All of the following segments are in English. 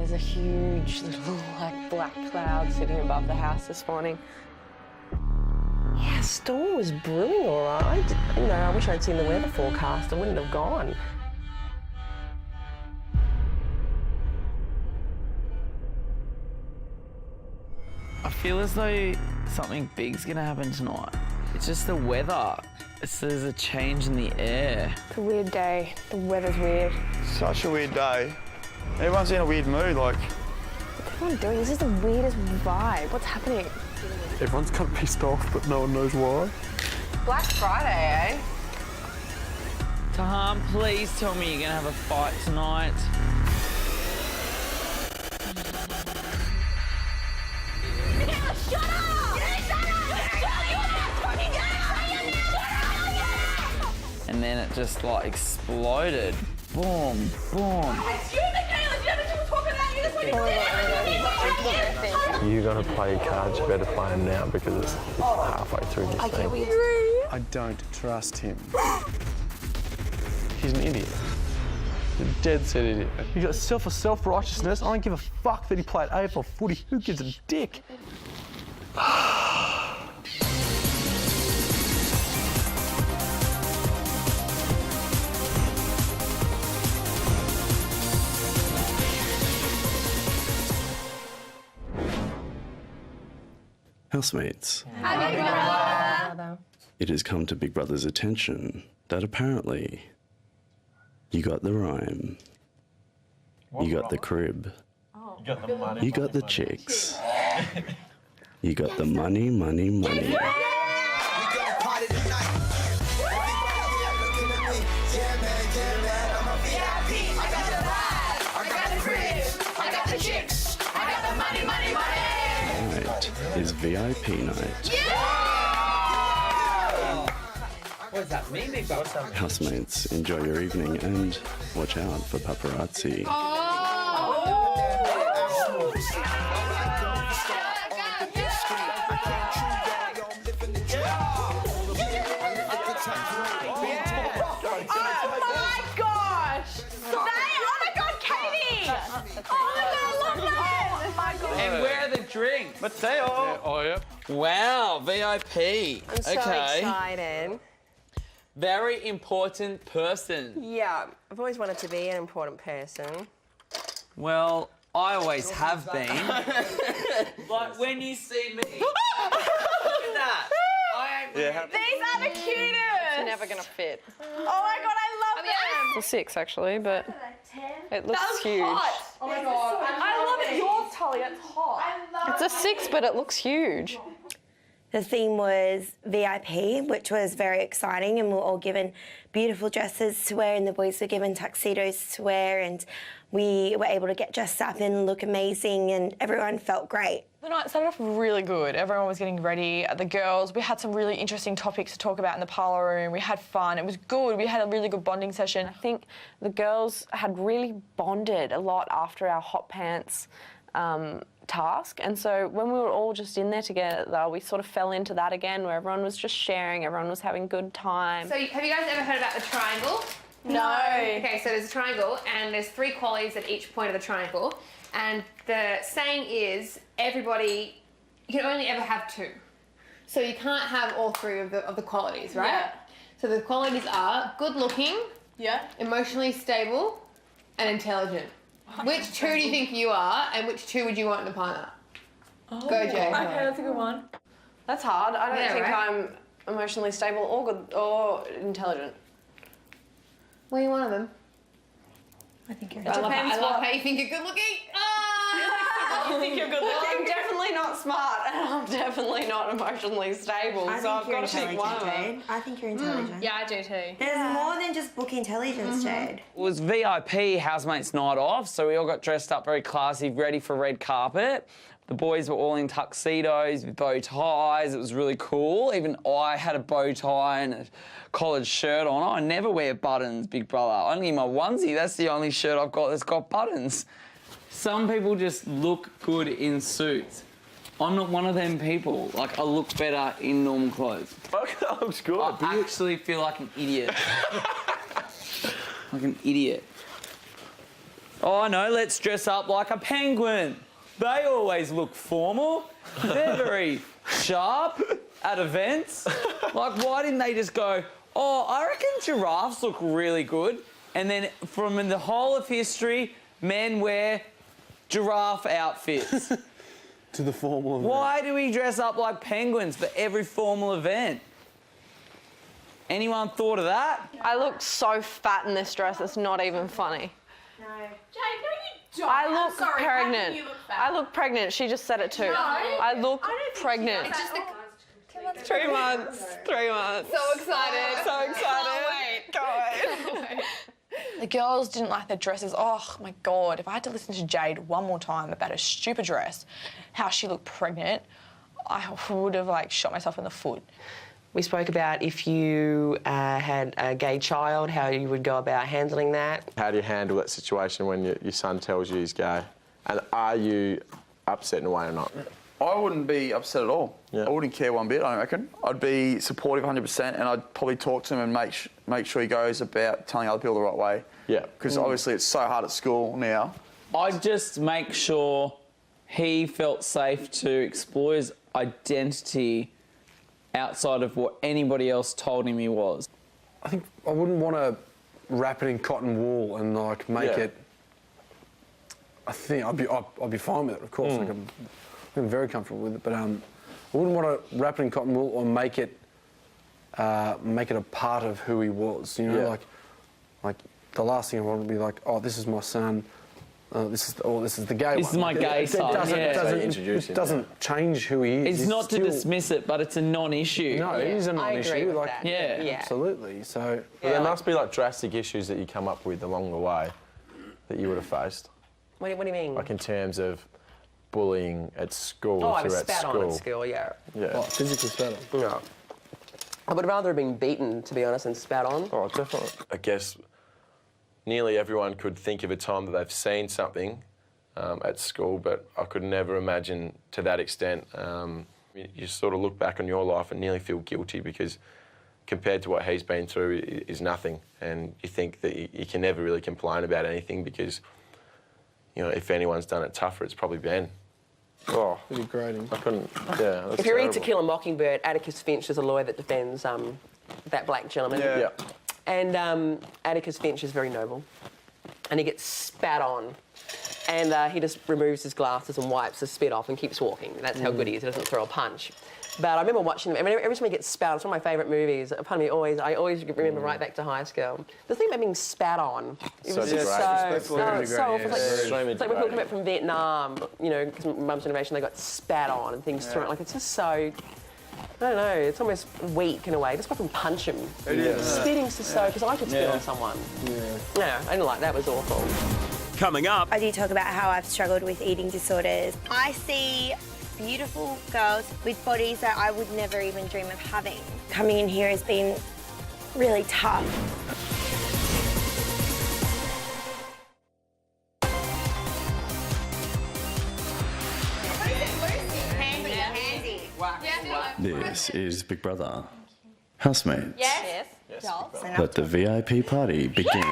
There's a huge little, like, black cloud sitting above the house this morning. Yeah, storm was brewing all right. You know, I wish I'd seen the weather forecast. I wouldn't have gone. I feel as though something big's gonna happen tonight. It's just the weather. There's a change in the air. It's a weird day. The weather's weird. Such a weird day. Everyone's in a weird mood, like... What's everyone doing? This is the weirdest vibe. What's happening? Everyone's kind of pissed off, but no one knows why. Black Friday, eh? Taham, please tell me you're gonna have a fight tonight. Shut up! And then it just like exploded. Boom, boom. It's you, Michaela! You don't know what we're talking about! You just want to You're gonna play cards, you better play them now because it's halfway through this thing. I don't trust him. He's an idiot. He's a dead set idiot. You got self-righteousness. I don't give a fuck that he played AFL footy. Who gives a dick? Housemates, Happy brother! it has come to Big Brother's attention that apparently you got the rhyme, you got the crib, you got the chicks, you got the money, money, money. Is VIP night. What does that mean, Big Brother? Housemates, enjoy your evening and watch out for paparazzi. And where are the drinks? Mateo! Oh, yeah. Wow, VIP. I'm so excited. Very important person. Yeah, I've always wanted to be an important person. Well, I always have been. Like when you see me. Look at that. I ain't Yeah, These are the cutest! It's never gonna fit. Oh my god, I love them! It's a 6, actually, but it looks huge. Oh my god, I love it. Yours, Tully, it's hot. I love It's a 6, but it looks huge. The theme was VIP, which was very exciting, and we were all given beautiful dresses to wear, and the boys were given tuxedos to wear, and we were able to get dressed up and look amazing, and everyone felt great. The night started off really good. Everyone was getting ready. The girls, we had some really interesting topics to talk about in the parlour room. We had fun. It was good. We had a really good bonding session. I think the girls had really bonded a lot after our hot pants task, and so when we were all just in there together, we sort of fell into that again, where everyone was just sharing, everyone was having a good time. So have you guys ever heard about the triangle? No. Okay, so there's a triangle and there's 3 qualities at each point of the triangle, and the saying is everybody, you can only ever have 2. So you can't have all 3 of the qualities, right? Yeah. So the qualities are good looking, Yeah? emotionally stable, and intelligent. Which 2 do you think you are, and which 2 would you want in a partner? Go, Jay. Okay, that's a good one. That's hard. I don't Yeah, think right? I'm emotionally stable or good or intelligent. Well, you one of them. I think you're I love how you think you're good looking. I think you're good looking. I'm definitely not smart, and I'm definitely not emotionally stable, so I've got to pick one of them. Jade. I think you're intelligent. Yeah, I do too. There's more than just book intelligence, Jade. It was VIP housemates night off, so we all got dressed up very classy, ready for red carpet. The boys were all in tuxedos with bow ties. It was really cool. Even I had a bow tie and a collared shirt on. I never wear buttons, Big Brother. Only my onesie. That's the only shirt I've got that's got buttons. Some people just look good in suits. I'm not one of them people. Like, I look better in normal clothes. Okay, that looks good. I actually feel like an idiot. Like an idiot. Oh, no, let's dress up like a penguin. They always look formal. They're very sharp at events. Like, why didn't they just go, oh, I reckon giraffes look really good. And then from in the whole of history, men wear giraffe outfits. To the formal event. Why do we dress up like penguins for every formal event? Anyone thought of that? I look so fat in this dress, it's not even funny. Jade, no, you don't. I look I'm sorry, how can pregnant. you look fat? I look pregnant. She just said it too. No, I look pregnant. It's just the 3 months. 3 months. so excited. So excited. Can't wait. The girls didn't like their dresses. Oh, my God. If I had to listen to Jade one more time about her stupid dress, how she looked pregnant, I would have, like, shot myself in the foot. We spoke about if you had a gay child, how you would go about handling that. How do you handle that situation when your son tells you he's gay? And are you upset in a way or not? I wouldn't be upset at all. Yeah. I wouldn't care one bit, I reckon. I'd be supportive 100% and I'd probably talk to him and make sure he goes about telling other people the right way. Yeah. Because obviously it's so hard at school now. I'd just make sure he felt safe to explore his identity outside of what anybody else told him he was. I think I wouldn't want to wrap it in cotton wool and like make it. I think I'd be fine with it, of course. Like I'm very comfortable with it, but I wouldn't want to wrap it in cotton wool or make it a part of who he was. You know, like the last thing I want to be like, oh, this is my son. This is the gay one. This is my gay side. It doesn't change who he is. It's not to dismiss it, but it's a non-issue. No, it is a non-issue. I agree with like, that. Yeah. Absolutely. So. But there must be like drastic issues that you come up with along the way that you would have faced. What do you mean? Like in terms of bullying at school. Oh, I if was you're spat at on school. at school, yeah. Yeah. Oh, physical spat on. No. I would rather have been beaten, to be honest, than spat on. Oh, definitely. I guess nearly everyone could think of a time that they've seen something at school, but I could never imagine to that extent. You sort of look back on your life and nearly feel guilty because compared to what he's been through is nothing, and you think that you can never really complain about anything because, you know, if anyone's done it tougher, it's probably Ben. Oh, Pretty grating. I couldn't, yeah. That's If you read To terrible. Kill a Mockingbird, Atticus Finch is a lawyer that defends that black gentleman. Yeah. And Atticus Finch is very noble. And he gets spat on. And he just removes his glasses and wipes the spit off and keeps walking. That's how good he is. He doesn't throw a punch. But I remember watching him. I mean, every time he gets spat on, it's one of my favourite movies. Pardon me, I always remember right back to high school. The thing about being spat on, it So was degrading. so Extremely it's so degrading, awful. yeah. It's like when people come back from Vietnam, you know, because Mum's generation, they got spat on and things thrown. Like, it's just so, I don't know, it's almost weak in a way. Just fucking punch him. It is. Spitting's just so, because I could spit on someone. Yeah. I didn't like that. It was awful. Coming up, I do talk about how I've struggled with eating disorders. I see beautiful girls with bodies that I would never even dream of having. Coming in here has been really tough. this is Big Brother. Housemates, Yes. let the VIP party begin.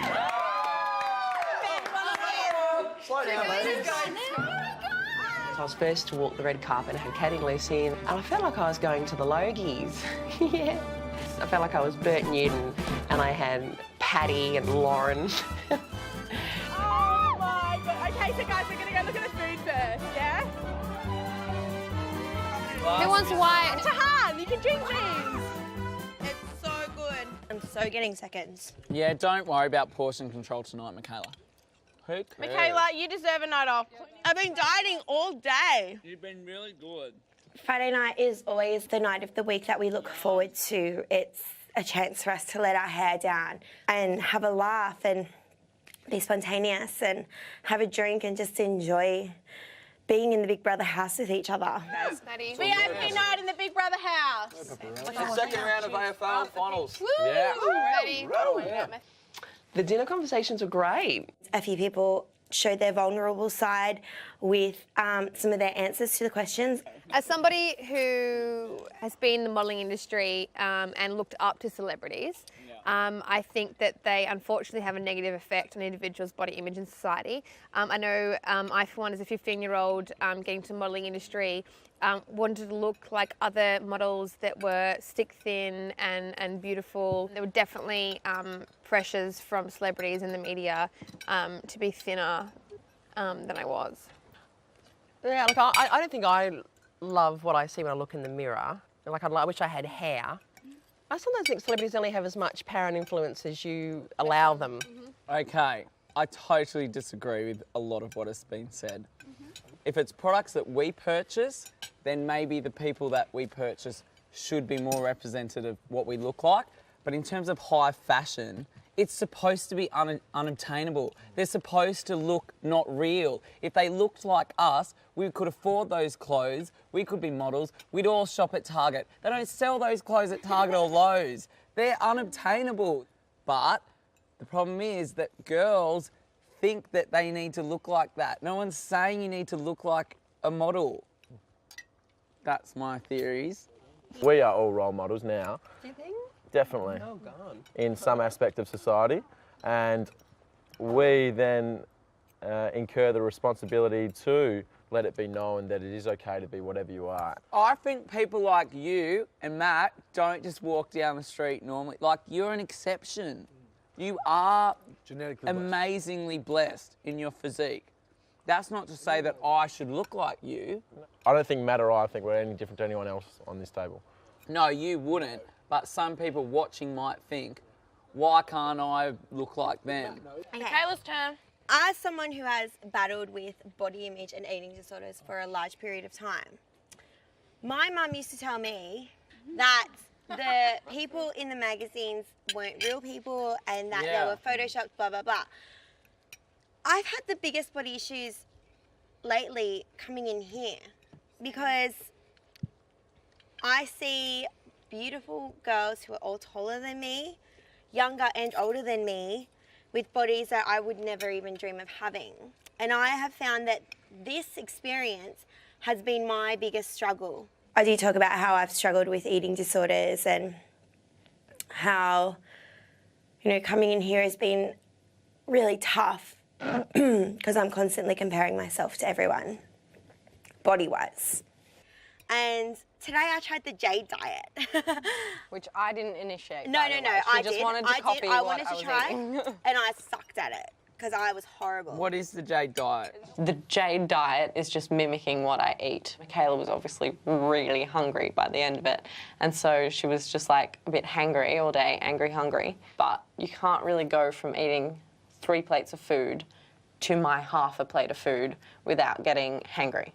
So I was first to walk the red carpet and I had Kat and Lucy in, and I felt like I was going to the Logies. Yeah. I felt like I was Bert Newton and I had Patty and Lauren. Oh my god. Okay, so guys, we're gonna go look at the food first, yeah? Who wants white? Tahan, you can drink these. It's so good. I'm so getting seconds. Yeah, don't worry about portion control tonight, Michaela. Who cares? Michaela, you deserve a night off. I've been dieting all day. You've been really good. Friday night is always the night of the week that we look forward to. It's a chance for us to let our hair down and have a laugh and be spontaneous and have a drink and just enjoy being in the Big Brother house with each other. VIP night in the Big Brother house. Second round of AFL finals. Yeah. Ready? The dinner conversations were great. A few people showed their vulnerable side with some of their answers to the questions. As somebody who has been in the modelling industry and looked up to celebrities, I think that they unfortunately have a negative effect on individuals' body image in society. I know I, for one, as a 15-year-old getting to the modelling industry, wanted to look like other models that were stick thin and beautiful. There were definitely pressures from celebrities in the media to be thinner than I was. Yeah, look, I don't think I love what I see when I look in the mirror. Like, I wish I had hair. I sometimes think celebrities only have as much power and influence as you allow them. Okay, I totally disagree with a lot of what has been said. If it's products that we purchase, then maybe the people that we purchase should be more representative of what we look like. But in terms of high fashion, it's supposed to be unobtainable. They're supposed to look not real. If they looked like us, we could afford those clothes, we could be models, we'd all shop at Target. They don't sell those clothes at Target or Lowe's. They're unobtainable. But the problem is that girls think that they need to look like that. No one's saying you need to look like a model. That's my theories. We are all role models now. Do you think? Definitely. Oh, God. In some aspect of society. And we then incur the responsibility to let it be known that it is okay to be whatever you are. I think people like you and Matt don't just walk down the street normally. Like, you're an exception. You are Genetically amazingly blessed in your physique. That's not to say that I should look like you. I don't think Matt or I think we're any different to anyone else on this table. No, you wouldn't. But some people watching might think, why can't I look like them? Okay. Kayla's turn. As someone who has battled with body image and eating disorders for a large period of time, my mum used to tell me that the people in the magazines weren't real people and that they were photoshopped, blah, blah, blah. I've had the biggest body issues lately coming in here because I see beautiful girls who are all taller than me, younger and older than me, with bodies that I would never even dream of having. And I have found that this experience has been my biggest struggle. I do talk about how I've struggled with eating disorders and how, you know, coming in here has been really tough because I'm constantly comparing myself to everyone, body-wise. And today I tried the Jade diet. Which I didn't initiate. No, I just did. wanted to copy I what wanted I to was try, eating. and I sucked at it because I was horrible. What is the Jade diet? The Jade diet is just mimicking what I eat. Michaela was obviously really hungry by the end of it, and so she was just like a bit hangry all day, angry, hungry. But you can't really go from eating 3 plates of food to my half a plate of food without getting hangry.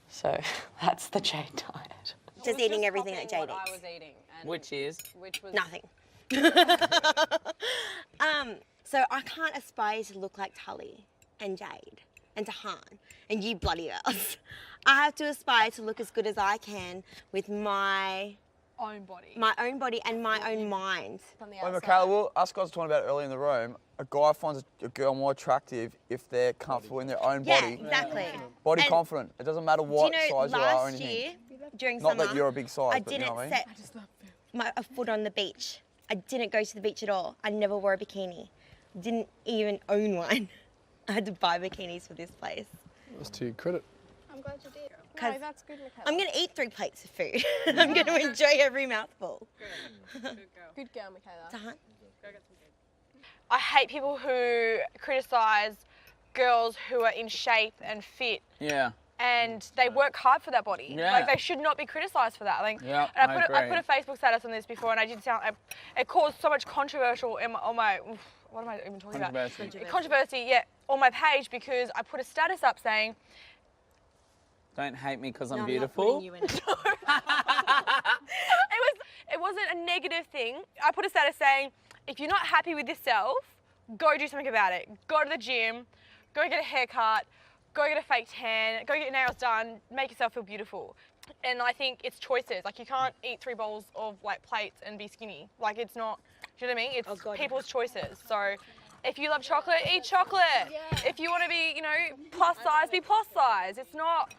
So that's the Jade diet. Just eating everything that Jade I eats. was eating. And Which is? Which was Nothing. So I can't aspire to look like Tully and Jade and Tahan and you bloody girls. I have to aspire to look as good as I can with my own body. my own body and my own mind. From the Well, outside. Michaela, well, us guys were talking about it earlier in the room. A guy finds a girl more attractive if they're comfortable in their own Yeah, body. exactly. Body And confident. It doesn't matter what do you know, size you are or last anything. year during Not summer, that you're a big size, I but you didn't know what I mean? set a foot on the beach. I didn't go to the beach at all. I never wore a bikini. Didn't even own one. I had to buy bikinis for this place. That's to your credit. I'm glad you did. 'Cause No, that's good, Michaela. I'm going to eat 3 plates of food. I'm going to enjoy every mouthful. Good girl, Michaela. Tahan? I hate people who criticise girls who are in shape and fit Yeah. and they work hard for that body. Yeah. Like, they should not be criticised for that. Like, Yeah, and I I agree. put a Facebook status on this before, and I did sound. It caused so much controversial on my. What am I even talking Controversy. about? Controversy, yeah, on my page because I put a status up saying. Don't hate me because No, I'm not beautiful. putting you in it. It wasn't a negative thing. I put a status saying, if you're not happy with yourself, go do something about it. Go to the gym, go get a haircut, go get a fake tan, go get your nails done, make yourself feel beautiful. And I think it's choices. Like, you can't eat 3 bowls of like plates and be skinny. Like, it's not, do you know what I mean? It's people's choices. So if you love chocolate, eat chocolate. Yeah. If you want to be, you know, plus size, be plus size. It's not,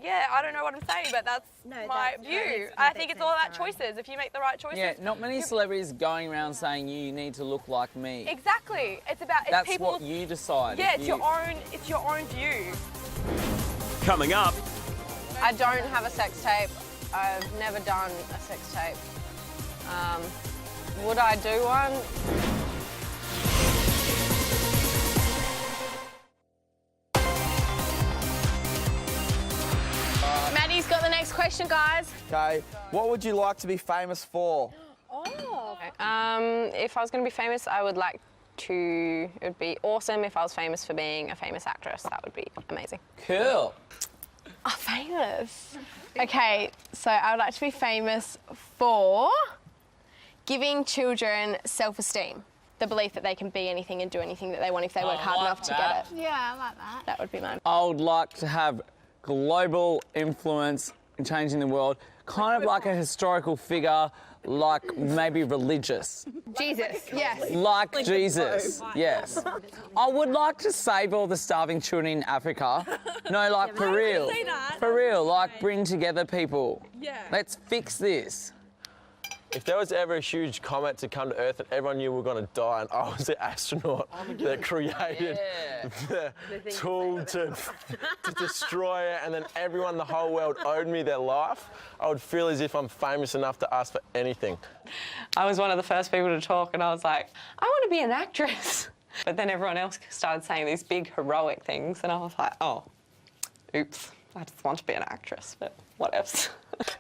Yeah, I don't know what I'm saying, but that's my view. I think it's all about choices. If you make the right choices. Yeah, not many celebrities going around saying you need to look like me. Exactly. It's about That's people. what you decide. Yeah, it's your own. It's your own view. Coming up, I don't have a sex tape. I've never done a sex tape. Would I do one? Maddie's got the next question, guys. Okay. What would you like to be famous for? If I was going to be famous, I would like to. It would be awesome if I was famous for being a famous actress. That would be amazing. Cool. Oh, famous. Okay, so I would like to be famous for giving children self-esteem. The belief that they can be anything and do anything that they want if they work hard enough to get it. Yeah, I like that. That would be mine. I would like to have global influence in changing the world, kind of like a historical figure, like maybe religious. Jesus, yes. Like Jesus, yes. I would like to save all the starving children in Africa. No, like for real. For real, like bring together people. Yeah. Let's fix this. If there was ever a huge comet to come to Earth and everyone knew we were going to die and I was the astronaut that created the tool to destroy it and then everyone in the whole world owed me their life, I would feel as if I'm famous enough to ask for anything. I was one of the first people to talk, and I was like, I want to be an actress. But then everyone else started saying these big heroic things, and I was like, oh, oops, I just want to be an actress, but what else?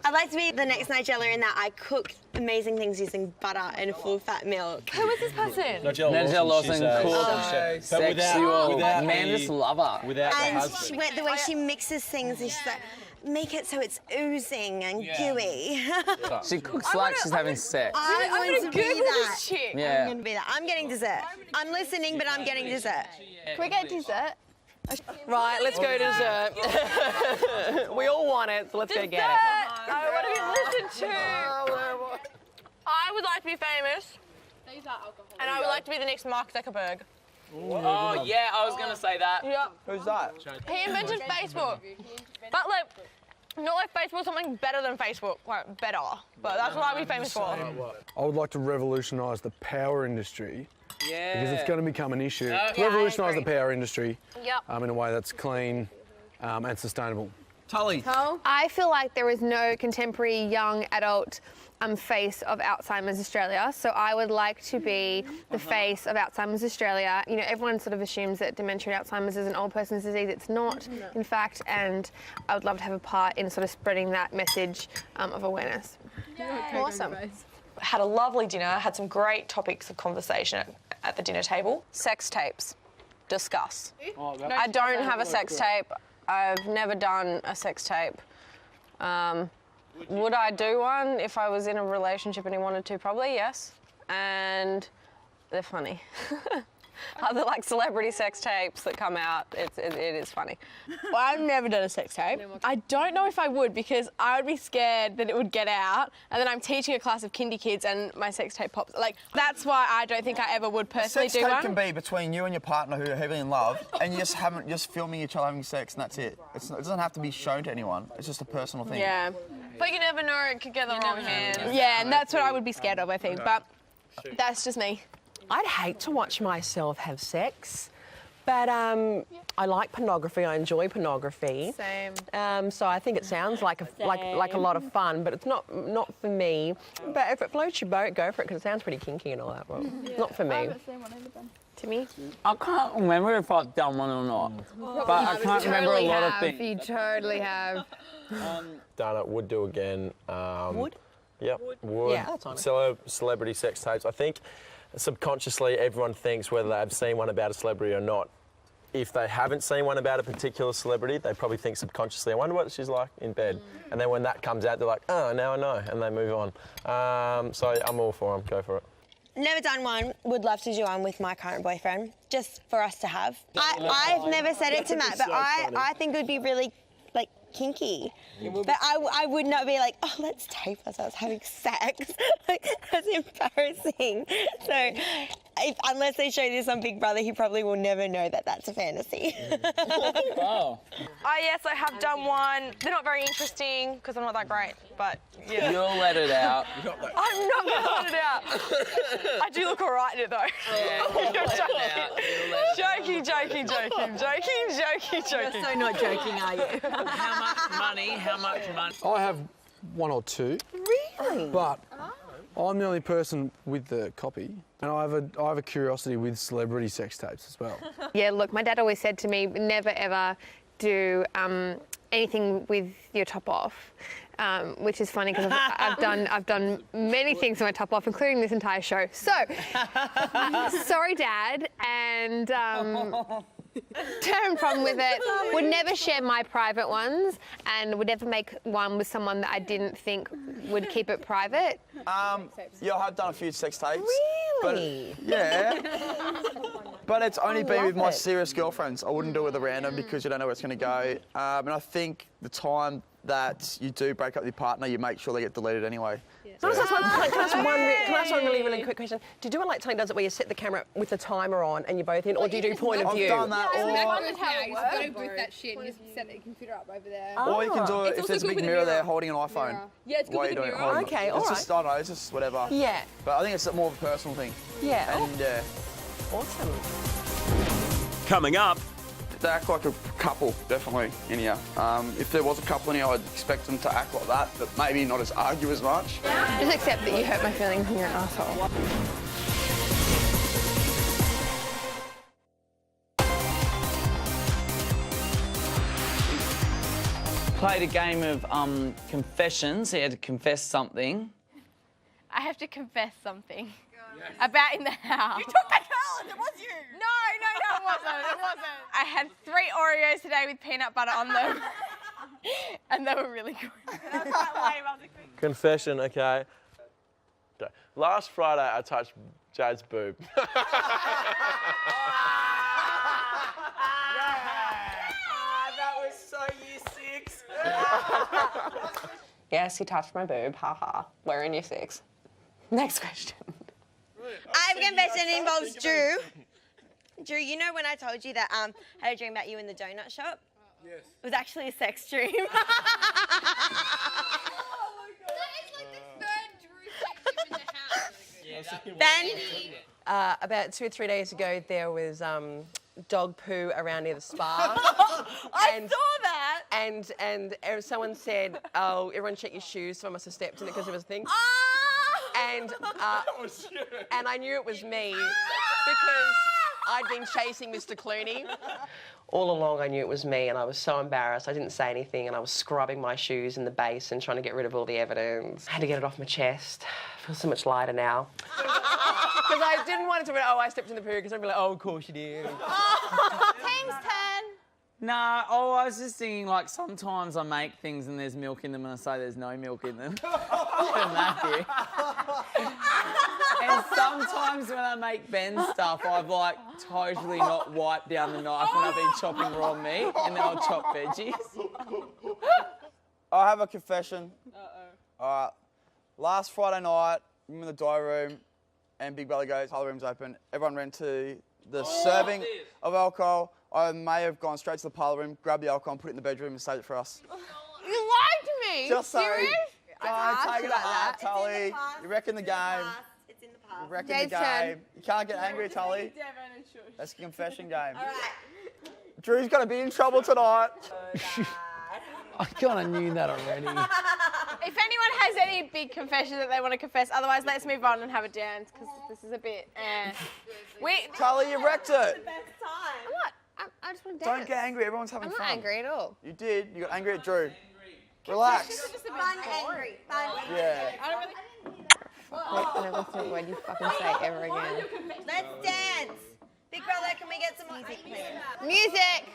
I'd like to be the next Nigella in that I cook amazing things using butter and full-fat milk. Who is this person? Nigella Lawson, cool, sexual, men just love her. And the way she mixes things, and she's like, make it so it's oozing and gooey. She cooks like she's having sex. I want to be that. This chick. Yeah. I'm going to be that. I'm getting dessert. I'm listening, but I'm getting dessert. Can we get dessert? Right, let's go to dessert. We all want it, so let's go get it. I want to be listened to. I would like to be famous, and I would like to be the next Mark Zuckerberg. Oh, yeah, I was going to say that. Yeah. Who's that? He invented Facebook, but like, not like Facebook, something better than Facebook, like better. But that's what I'd be famous for. I would like to revolutionise the power industry. Yeah. Because it's going to become an issue. Yeah, Revolutionise the power industry Yep. in a way that's clean and sustainable. Tully. I feel like there is no contemporary young adult face of Alzheimer's Australia, so I would like to be the face of Alzheimer's Australia. You know, everyone sort of assumes that dementia and Alzheimer's is an old person's disease. It's not, in fact, and I would love to have a part in sort of spreading that message of awareness. Awesome. Had a lovely dinner, had some great topics of conversation at the dinner table. Sex tapes. Discuss. I don't have a sex tape. I've never done a sex tape. Would I do one if I was in a relationship and he wanted to? Probably, yes. And they're funny. Other like celebrity sex tapes that come out, it is funny. Well, I've never done a sex tape. I don't know if I would because I would be scared that it would get out, and then I'm teaching a class of kindy kids and my sex tape pops. Like, that's why I don't think I ever would personally Sex do tape one. can be between you and your partner who are heavily in love, and you just filming each other having sex, and that's it. It doesn't have to be shown to anyone. It's just a personal thing. Yeah. But you never know, it could get the wrong hands. Yeah, and that's what I would be scared of, I think. But that's just me. I'd hate to watch myself have sex, but I like pornography. I enjoy pornography. Same. So I think it sounds like a lot of fun, but it's not for me. But if it floats your boat, go for it because it sounds pretty kinky and all that. Well, not for me. Timmy? I can't remember if I've done one or not, but I can't remember a lot of things. You totally have. Done it, would do again. Would? Yep, would. Yeah, that's honest. Celebrity sex tapes. I think subconsciously everyone thinks whether they've seen one about a celebrity or not. If they haven't seen one about a particular celebrity, they probably think subconsciously, I wonder what she's like in bed. And then when that comes out, they're like, oh, now I know, and they move on. So I'm all for them, go for it. Never done one, would love to do one with my current boyfriend, just for us to have. I've never said it to Matt, but I think it would be really, like, kinky. But I would not be like, oh, let's tape ourselves having sex. Like, that's embarrassing. So unless they show this on Big Brother, he probably will never know that that's a fantasy. Oh. Yes, I have done one. They're not very interesting because I'm not that great, but yeah. You'll let it out. I'm not going to let it out. I do look all right in it though. Joking. Joking. You're so not joking, are you? How much money? I have one or two. Really? But I'm the only person with the copy, and I have a curiosity with celebrity sex tapes as well. Yeah, look, my dad always said to me, never ever do anything with your top off, which is funny because I've done many things with my top off, including this entire show. So, sorry, Dad, and term problem with it. Would never share my private ones, and would never make one with someone that I didn't think would keep it private. Yeah, I have done a few sex tapes. Really? But, yeah. But it's only been with my serious girlfriends. I wouldn't do it with a random because you don't know where it's going to go. And I think the time that you do break up with your partner, you make sure they get deleted anyway. Yeah. Can I ask one really quick question? Do you do it like Tony does it where you set the camera with the timer on and you're both in, or do you do point of view? I've done that. You just go to boot that shit and you set the computer up over there. Or you can do it if there's a big mirror there holding an iPhone. Yeah, it's good with the mirror. Okay, all right. right. Just, I don't know, it's just whatever. Yeah. But I think it's more of a personal thing. Yeah. And yeah. Awesome. Coming up. They act like a couple, definitely, in here. If there was a couple in here, I'd expect them to act like that, but maybe not as argue as much. Just accept that you hurt my feelings and you're an asshole. Played a game of confessions. He had to confess something. I have to confess something. About in the house. You took that girl, it was you. No, it wasn't. I had 3 Oreos today with peanut butter on them. And they were really good. That's quite lame. I was like, Confession, okay. Last Friday, I touched Jade's boob. That was so year 6. Yes, he touched my boob. Haha. We're in year 6. Next question. I have a confession that involves Drew. Drew, you know when I told you that I had a dream about you in the donut shop? Yes. It was actually a sex dream. That is like the third Drew sex in the house. Ben? About 2 or 3 days ago, there was dog poo around near the spa. I saw that. And someone said, "Oh, everyone check your shoes." So I must have stepped in it because it was a thing. And I knew it was me because I'd been chasing Mr. Clooney. All along I knew it was me and I was so embarrassed. I didn't say anything and I was scrubbing my shoes in the basin trying to get rid of all the evidence. I had to get it off my chest. I feel so much lighter now. Because I didn't want it to be, oh, I stepped in the poo, because I'd be like, oh, of course you did. Team's turn. Nah, I was just thinking, like, sometimes I make things and there's milk in them and I say there's no milk in them. And Matthew. And sometimes when I make Ben's stuff, I've, like, totally not wiped down the knife when I've been chopping raw meat and then I'll chop veggies. I have a confession. All right. Last Friday night, I'm in the diary room and Big Brother goes, "Other room's open." Everyone ran to the serving of alcohol. I may have gone straight to the parlour room, grabbed the alcohol and put it in the bedroom and saved it for us. You lied to me. Just saying. Serious? Don't take it apart, Tully. You wreckon the game. It's in the past. You wrecking the Jade's turn. game. You can't get angry, Tully. That's a confession game. All right. Drew's going to be in trouble tonight. I kind of knew that already. If anyone has any big confession that they want to confess, otherwise let's move on and have a dance because this is a bit. Tully, you wrecked it. Best time. I'm not. I just want to dance. Don't get angry. Everyone's having I'm fun. not angry at all. You did. You got angry at Drew. Relax. Fun angry. Fun angry. Yeah. I never think word you fucking say ever again. Let's dance. Big Brother, can we get some music, please? Music!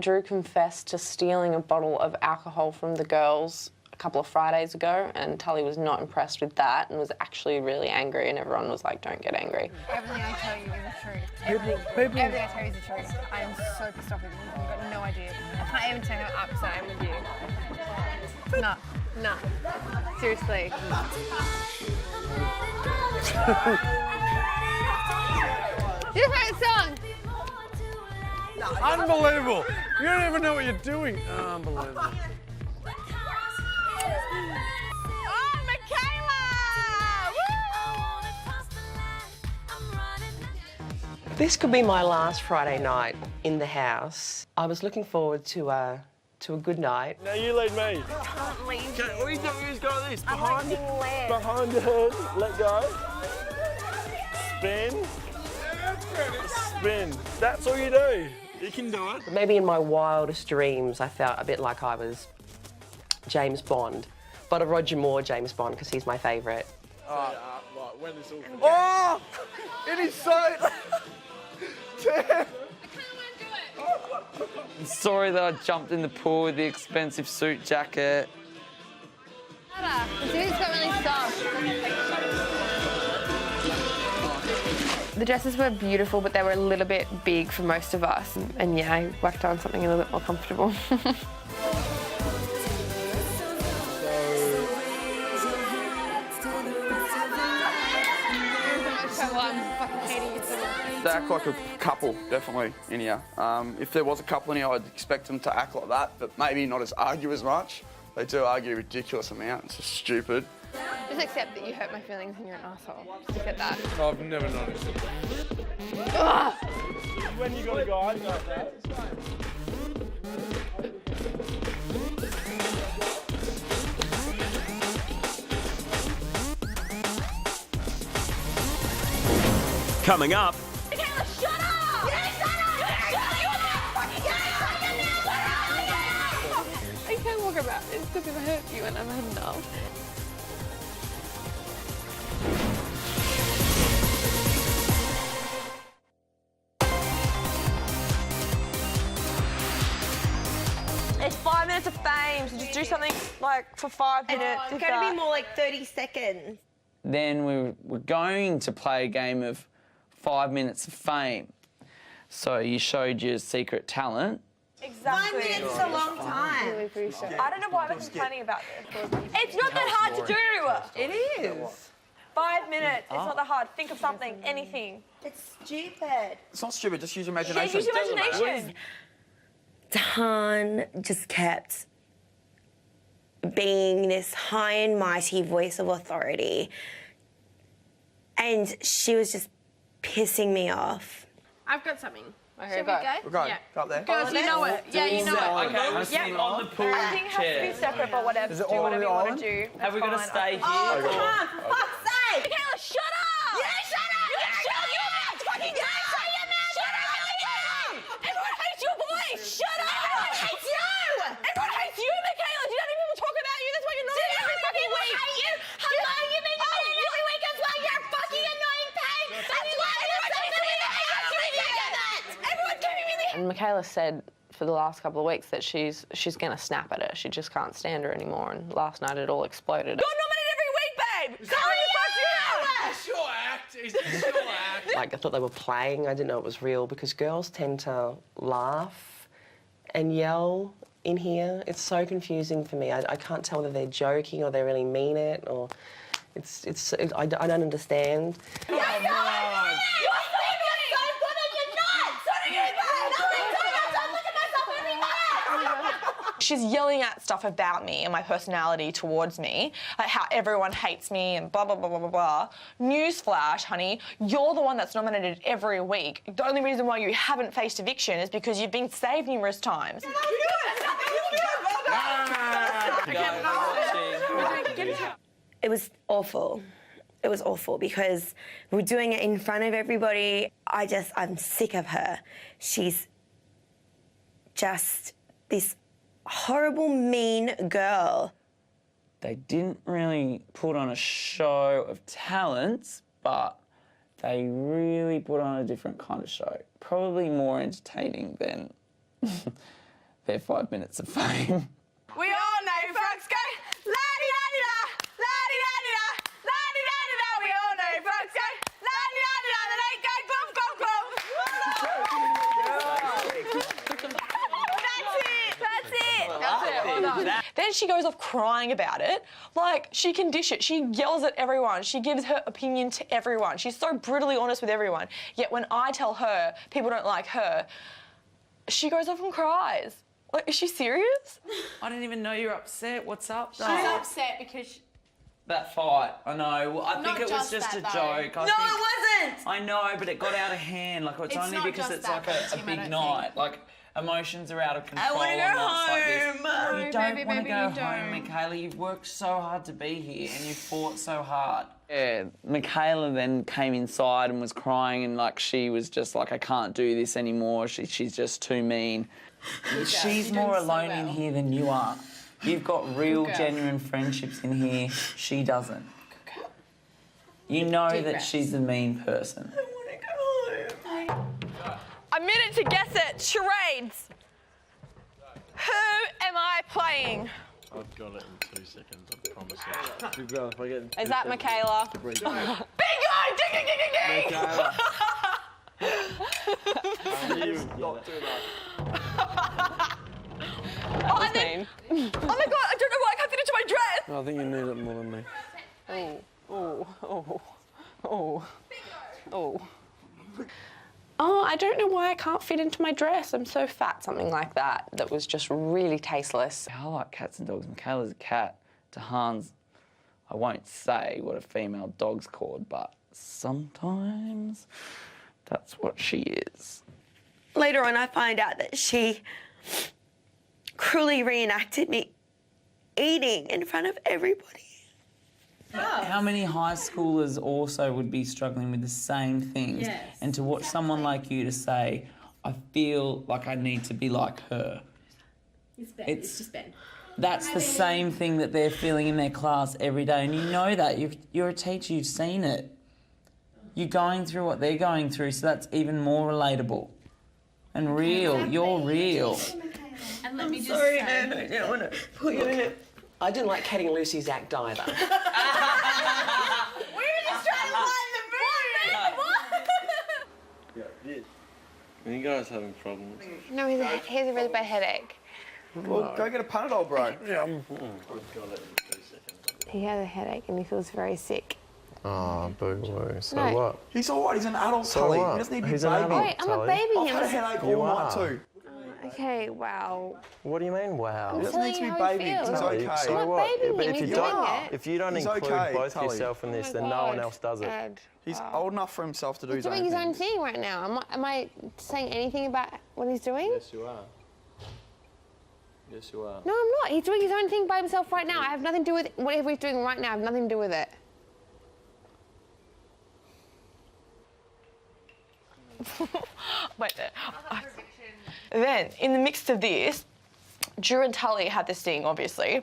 Drew confessed to stealing a bottle of alcohol from the girls a couple of Fridays ago, and Tully was not impressed with that and was actually really angry, and everyone was like, "Don't get angry." Everything I tell you is the truth. Everything I tell you is the truth. I am so pissed off with you. You've got no idea. I can't even tell you how upset I am with you. No. Seriously. Your favourite song? Unbelievable. You don't even know what you're doing. Unbelievable. Oh, Michaela! Woo! This could be my last Friday night in the house. I was looking forward to a good night. Now you lead me. I can't leave Okay, all you do is go like this. I'm like being led. Behind the head, let go. Spin. Spin. That's all you do. You can do it. Maybe in my wildest dreams, I felt a bit like I was James Bond, but a Roger Moore James Bond because he's my favourite. Oh! It is so... Damn. I'm sorry that I jumped in the pool with the expensive suit jacket. The suit's got really soft. The dresses were beautiful, but they were a little bit big for most of us. And yeah, I whacked on something a little bit more comfortable. They act like a couple, definitely, in here. If there was a couple in here, I'd expect them to act like that, but maybe not argue as much. They do argue a ridiculous amount. It's just stupid. Just accept that you hurt my feelings and you're an asshole. Just accept that. I've never noticed it. When you got a guy like that. Coming up. Michaela, shut up! You shut up! You're not fucking I can't walk about this because if I hurt you and I'm enough. It's 5 minutes of fame, so just do something like for 5 minutes. It's going to be more like 30 seconds. Then we were going to play a game of 5 minutes of fame. So you showed your secret talent. Exactly. 5 minutes is a long time. I don't know why I'm complaining about this. It's not that hard to do. It is. 5 minutes. It's not that hard. Think of something, anything. It's stupid. It's not stupid, just use your Yeah, imagination. use your imagination. Han just kept being this high and mighty voice of authority. And she was just pissing me off. I've got something. Okay, go. We're going. Yeah. Go up there. Girls, you know it. Yeah, you know it. Okay, on the pool Everything has to be chair. separate, but whatever. Is it Do all whatever on you the want island? to do. Have we got to That's stay fine. here? Come on, for fuck's sake! Michaela, shut up! You shut up! You shut up! You're not fucking done! Shut your mouth! Shut up! Everyone hates your voice! Shut up! Everyone hates you! Everyone hates you, Michaela! Do you know how many people talk about you? That's why you're not every fucking week! Hate you! How long you been doing it every week? That's why you're a fucking annoying pain! That's why everyone's giving me the hate! Everyone's giving me the hate! And Michaela said for the last couple of weeks that she's going to snap at her. She just can't stand her anymore. And last night it all exploded. You're nominated every week, babe! Sorry to fuck you out! Sure act. Is this sure act? Like I thought they were playing. I didn't know it was real because girls tend to laugh and yell in here. It's so confusing for me. I can't tell whether they're joking or they really mean it or I don't understand. She's yelling at stuff about me and my personality towards me, like how everyone hates me and blah, blah, blah, blah, blah, blah. Newsflash, honey, you're the one that's nominated every week. The only reason why you haven't faced eviction is because you've been saved numerous times. It was awful. It was awful because we were doing it in front of everybody. I'm sick of her. She's just this horrible, mean girl. They didn't really put on a show of talents, but they really put on a different kind of show. Probably more entertaining than their 5 minutes of fame. We all know frogs go la-di-da-di-da, la-di-da-di-da, la-di-da-di-da. We all know frogs go la-di-da-di-da, they don't go glum, glum, glum. That's it. Well done. There's then she goes off crying about it. Like, she can dish it. She yells at everyone. She gives her opinion to everyone. She's so brutally honest with everyone. Yet when I tell her people don't like her, she goes off and cries. Like, is she serious? I didn't even know you were upset. What's up, though? She's upset because That fight, I know. Well, I think Not it was just just that, a though. joke. No, it wasn't! I know, but it got out of hand. Like, it's only not because just it's that, like though, a Tim, I big don't night. think. Like, emotions are out of control. I wanna go on nights like this. home. You No, don't baby, want to baby, go you home, don't. Michaela. You've worked so hard to be here and you fought so hard. Yeah, Michaela then came inside and was crying and, like, she was just like, I can't do this anymore. She's just too mean. She's you're more doing so alone in well. here than you are. You've got real, girl. genuine friendships in here. She doesn't. You know Deep that breaths. she's a mean person. A minute to guess it. Charades. Who am I playing? I've got it in 2 seconds, I promise you. Is that Michaela? Bingo! Ding, ding, ding, ding, ding! Oh, and then, oh my God, I don't know why I can't fit into my dress. I think you need it more than me. Oh, I don't know why I can't fit into my dress. I'm so fat, something like that. That was just really tasteless. I like cats and dogs. Michaela's a cat. To Hans, I won't say what a female dog's called, but sometimes that's what she is. Later on, I find out that she cruelly reenacted me eating in front of everybody. How many high schoolers also would be struggling with the same things? Yes, and to watch someone like you to say, I feel like I need to be like her. it's Ben. It's- It's just Ben. That's the same thing that they're feeling in their class every day, and you know that. You're a teacher, you've seen it. You're going through what they're going through, so that's even more relatable. And real, you're real. And let me just say, I don't want to put you in it. I didn't like Katie and Lucy's act either. We were just trying to lighten the mood. Are you guys having problems? No, he has a really bad headache. Well, go get a Panadol, bro. Yeah, I've got it in 2 seconds. He has a headache and he feels very sick. Oh, boo-woo. So No. what? He's all right. He's an adult, So Tully. what? He doesn't need to be He's an baby. adult. Wait, I'm a Tully. baby I've had a him. headache You all night are. too. Okay, wow. What do you mean, wow? He doesn't telling need to you be how he baby. feels. He's Tully, okay. so I'm what? not babying But him, if you he's don't, doing it. if you don't He's include okay, both Tully. yourself in this, Oh then my no one God. else does it. Ed, He's wow. old enough for himself to do He's his doing own his own thing. thing right now. Am I saying anything about what he's doing? Yes, you are. Yes, you are. No, I'm not. He's doing his own thing by himself right now. I have nothing to do with whatever he's doing right now. I have nothing to do with it. Wait there. Then, in the midst of this, Drew and Tully had this thing, obviously,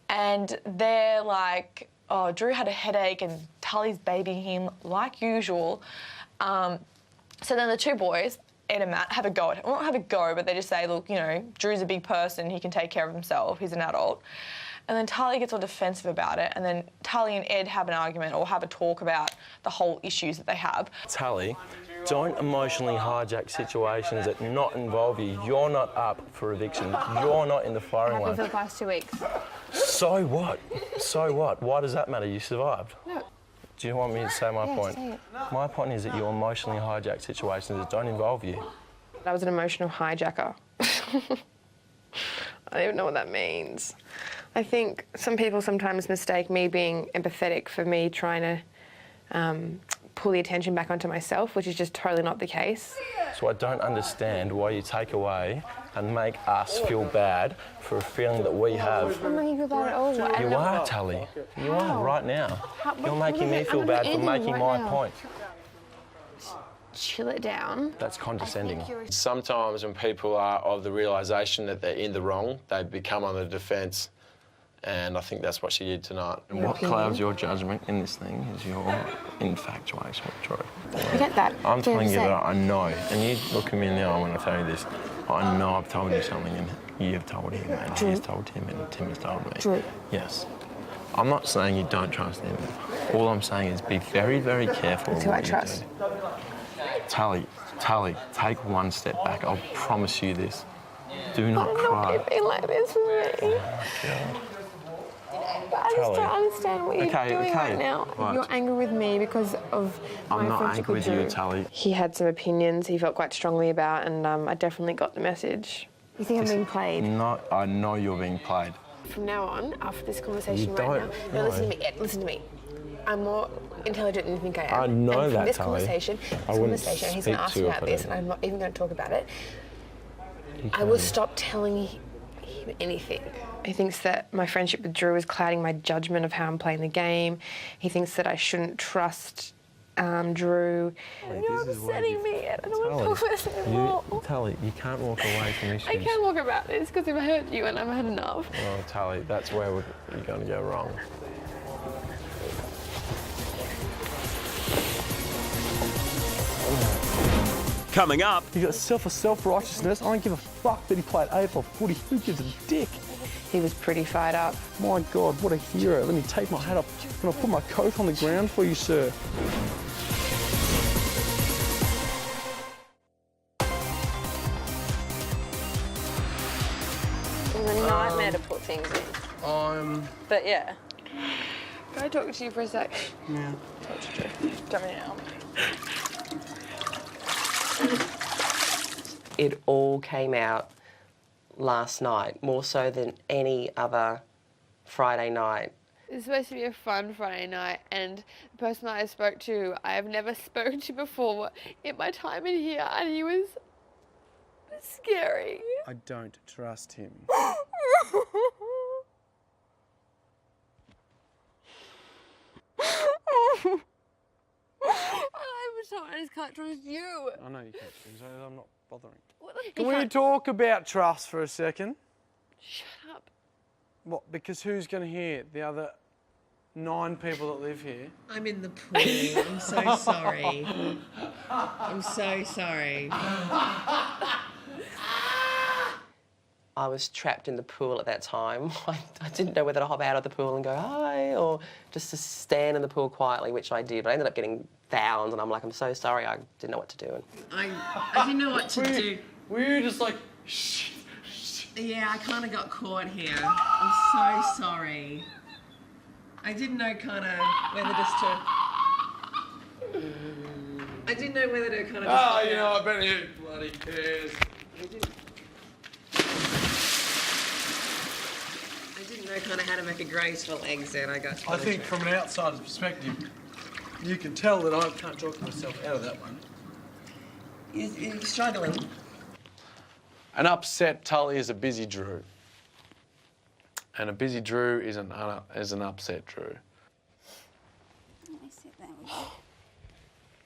and they're like, oh, Drew had a headache and Tully's babying him like usual. So then the two boys, Ed and Matt, have a go at him. Well, not have a go, but they just say, look, you know, Drew's a big person, he can take care of himself, he's an adult. And then Tully gets all defensive about it, and then Tully and Ed have an argument or have a talk about the whole issues that they have. Tully, don't emotionally hijack situations that not involve you. You're not up for eviction. You're not in the firing Happened for line. the past 2 weeks. So what? So what? Why does that matter? You survived. No. Do you want me to say my Yeah, point? say it. My point is that you emotionally hijack situations that don't involve you. That was an emotional hijacker. I don't even know what that means. I think some people sometimes mistake me being empathetic for me trying to pull the attention back onto myself, which is just totally not the case. So I don't understand why you take away and make us feel bad for a feeling that we have. I'm making you feel bad at all. You are, Tully. You are right now. You're making me feel bad for making my point. Chill it down. That's condescending. Sometimes when people are of the realisation that they're in the wrong, they become on the defence, and I think that's what she did tonight. And what clouds your judgment in this thing is your infatuation with Drew. I get that. I'm What do telling you say? that I know, and you look at me now when I tell you this, I know I've told you something, and you've told him, and he's told Tim, and Tim has told me. Drew. Yes. I'm not saying you don't trust him. All I'm saying is be very, very careful That's of who I what you trust. do. Tully, take one step back. I'll promise you this. Do not cry. Don't be like this with me. I just don't understand what you're doing right now. Right. You're angry with me because of I'm my not friendship angry with you, Drew. Tally. He had some opinions he felt quite strongly about, and I definitely got the message. You think I'm being played? No, I know you're being played. From now on, after this conversation You right don't now, no, know. listen to me, Ed, listen to me. I'm more intelligent than you think I am. I know and from that, this Tally. conversation, I wouldn't he's going speak to ask to me you about if I this, didn't. and I'm not even going to talk about it. I will stop telling him anything. He thinks that my friendship with Drew is clouding my judgment of how I'm playing the game. He thinks that I shouldn't trust Drew. You're upsetting me. I don't want to talk about this anymore. Tally, you can't walk away from issues. I can't walk about this because if I hurt you and I've had enough. Well, Tally, that's where you're going to go wrong. Coming up, You got self-righteousness. I don't give a fuck that he played AFL footy. Who gives a dick? He was pretty fired up. My God, what a hero. Let me take my hat off. Can I put my coat on the ground for you, sir? It was a nightmare to put things in. But yeah. Can I talk to you for a sec? Yeah. Talk to Drew. Don't me now. It all came out last night, more so than any other Friday night. It's supposed to be a fun Friday night, and the person that I spoke to, I have never spoken to before in my time in here, and he was scary. I don't trust him. I just can't trust you. I know you can't, so I'm not bothering. You Can we can't- talk about trust for a second? Shut up. What? Because who's going to hear? The other 9 people that live here? I'm in the pool. I'm so sorry. I'm so sorry. I was trapped in the pool at that time. I didn't know whether to hop out of the pool and go hi or just to stand in the pool quietly, which I did. But I ended up getting found, and I'm like, I'm so sorry. I didn't know what to do. I didn't know what to do. Were you just like, shh? Yeah, I kind of got caught here. I'm so sorry. I didn't know kind of whether just to... I didn't know whether to kind of... Oh, you know, I've been here. Bloody cares. I didn't know kind of how to make a graceful exit. I think from an outsider's perspective, you can tell that I can't talk myself out of that one. You're struggling. An upset Tully is a busy Drew. And a busy Drew is an upset Drew.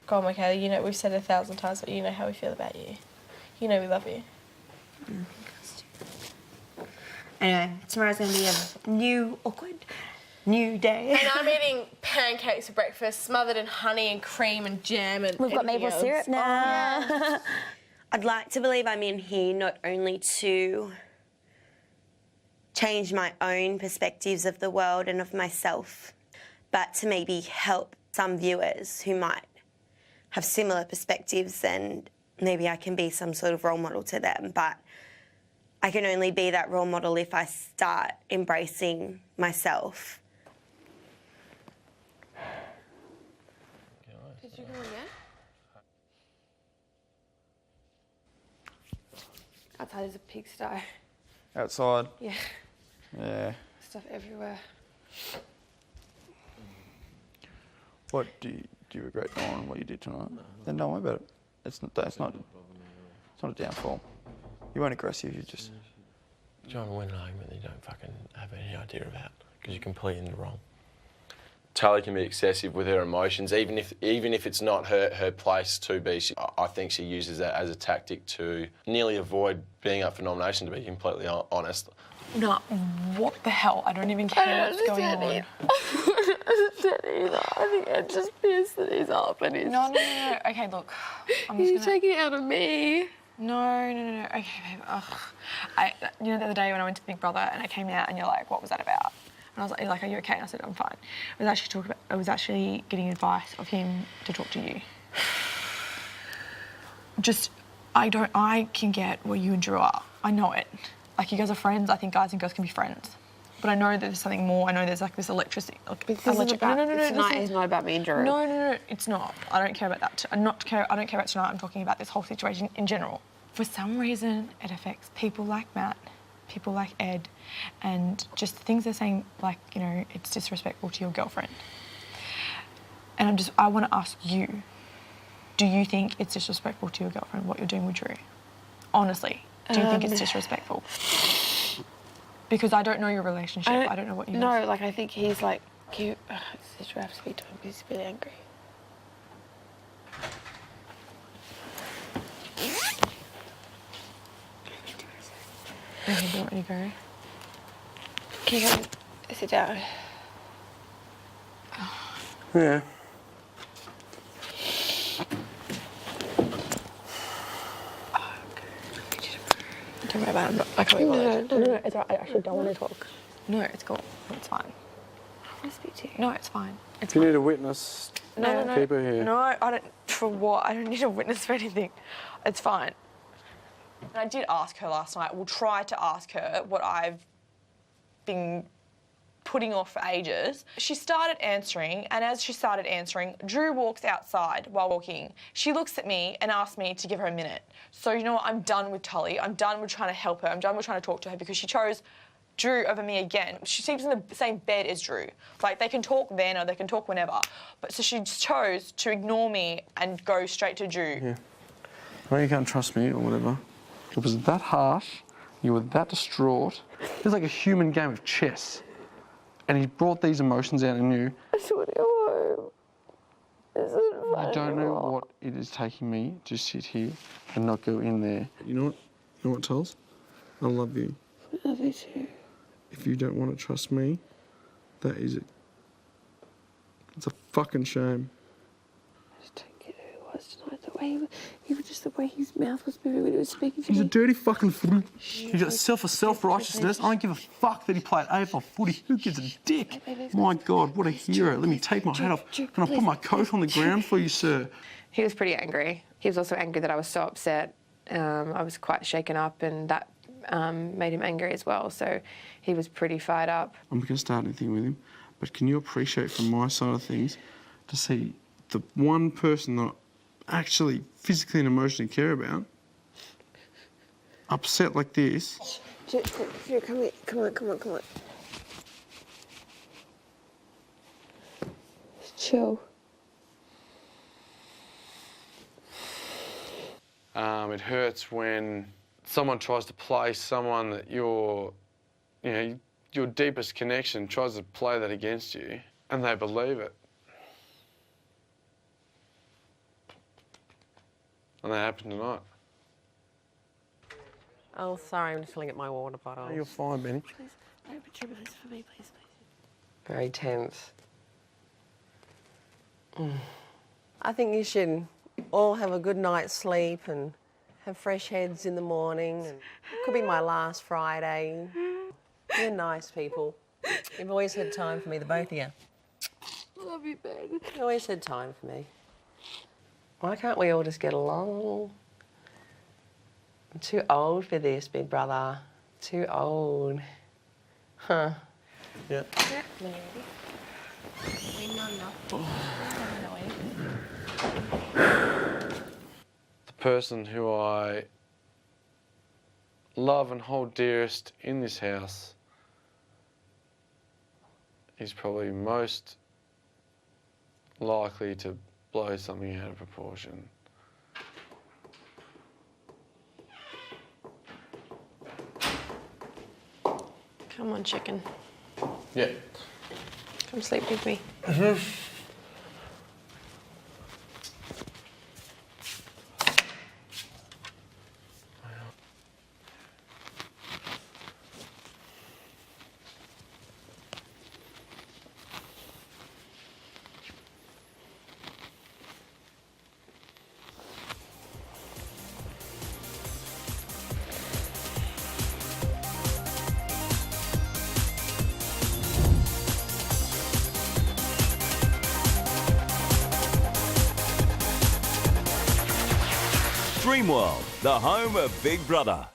Go on, Michaela, you know, we've said it 1,000 times, but you know how we feel about you. You know we love you. Anyway, tomorrow's going to be a new day. And I'm eating pancakes for breakfast, smothered in honey and cream and jam and We've got anything maple else. syrup now. I'd like to believe I'm in here not only to change my own perspectives of the world and of myself, but to maybe help some viewers who might have similar perspectives, and maybe I can be some sort of role model to them. But I can only be that role model if I start embracing myself. Did you go again? Outside is a pigsty. Outside. Yeah, Yeah. stuff everywhere. What do you regret on what you did tonight? Then don't worry about it. It's not a downfall. You weren't aggressive. You just. John, win an argument that you don't fucking have any idea about because you're completely in the wrong. Tally can be excessive with her emotions, even if it's not her place to be. I think she uses that as a tactic to nearly avoid being up for nomination. To be completely honest. No, what the hell? I don't even care what's going on. I don't understand either. I think Ed's just pissed that he's up and he's... No. Okay, look. I'm just He's gonna... taking it out of me. No. Okay, babe. Ugh. You know the other day when I went to Big Brother and I came out and you're like, what was that about? And I was like, are you okay? And I said, I'm fine. I was actually getting advice of him to talk to you. I can get where you and Drew are. I know it. Like, you guys are friends. I think guys and girls can be friends. But I know that there's something more. I know there's like this electricity. Like, This isn't about, it's not about me and Drew. No, it's not. I don't care about that. I don't care about tonight. I'm talking about this whole situation in general. For some reason, it affects people like Matt, people like Ed, and just things they're saying, like, you know, it's disrespectful to your girlfriend. And I want to ask you, do you think it's disrespectful to your girlfriend what you're doing with Drew? Honestly, do you think it's disrespectful? Because I don't know your relationship. I don't know what you know. No, like, I think he's like, Drew, I have to speak to him because he's really angry. Okay, do you want me to go? Can you come sit down? Yeah. Don't worry about it. I can't be bothered. No, it's all right. I actually don't want to talk. No, it's cool. It's fine. I want to speak to you. No, it's fine. If you need a witness, keep her here. No, I don't. For what? I don't need a witness for anything. It's fine. And I did ask her last night. We'll try to ask her what I've been putting off for ages. She started answering, and as she started answering, Drew walks outside while walking. She looks at me and asks me to give her a minute. So, you know what? I'm done with Tully. I'm done with trying to help her. I'm done with trying to talk to her because she chose Drew over me again. She sleeps in the same bed as Drew. Like, they can talk then or they can talk whenever. But so she chose to ignore me and go straight to Drew. Yeah. Well, you can't trust me or whatever. It was that harsh. You were that distraught. It was like a human game of chess. And he brought these emotions out in you. I just want to go home. I don't know what it is taking me to sit here and not go in there. You know what? You know what, Tulls? I love you. I love you too. If you don't want to trust me, that is it. It's a fucking shame. I just don't get who it was tonight. The way he was just the way his mouth was moving when he was speaking to me. He's a dirty fucking footy. He's got self-righteousness. I don't give a fuck that he played AFL footy. Who gives a dick? My God, what a hero. Let me take my hat off. Can I put my coat on the ground for you, sir? He was pretty angry. He was also angry that I was so upset. I was quite shaken up, and that made him angry as well. So he was pretty fired up. I'm not going to start anything with him, but can you appreciate from my side of things to see the one person that I actually physically and emotionally care about upset like this? Drew, come here. Come on. Just chill. It hurts when someone tries to play someone that your deepest connection tries to play that against you, and they believe it. And that happened tonight. Oh, sorry, I'm just filling up my water bottle. Oh, you're fine, Benny. Please, open Drew, please, for me, please. Very tense. I think you should all have a good night's sleep and have fresh heads in the morning. And it could be my last Friday. You're nice people. You've always had time for me, the both of you. I love you, Ben. You always had time for me. Why can't we all just get along? I'm too old for this, big brother. Too old. Huh. Yeah. The person who I love and hold dearest in this house is probably most likely to blow something out of proportion. Come on, chicken. Yeah. Come sleep with me. Dreamworld, the home of Big Brother.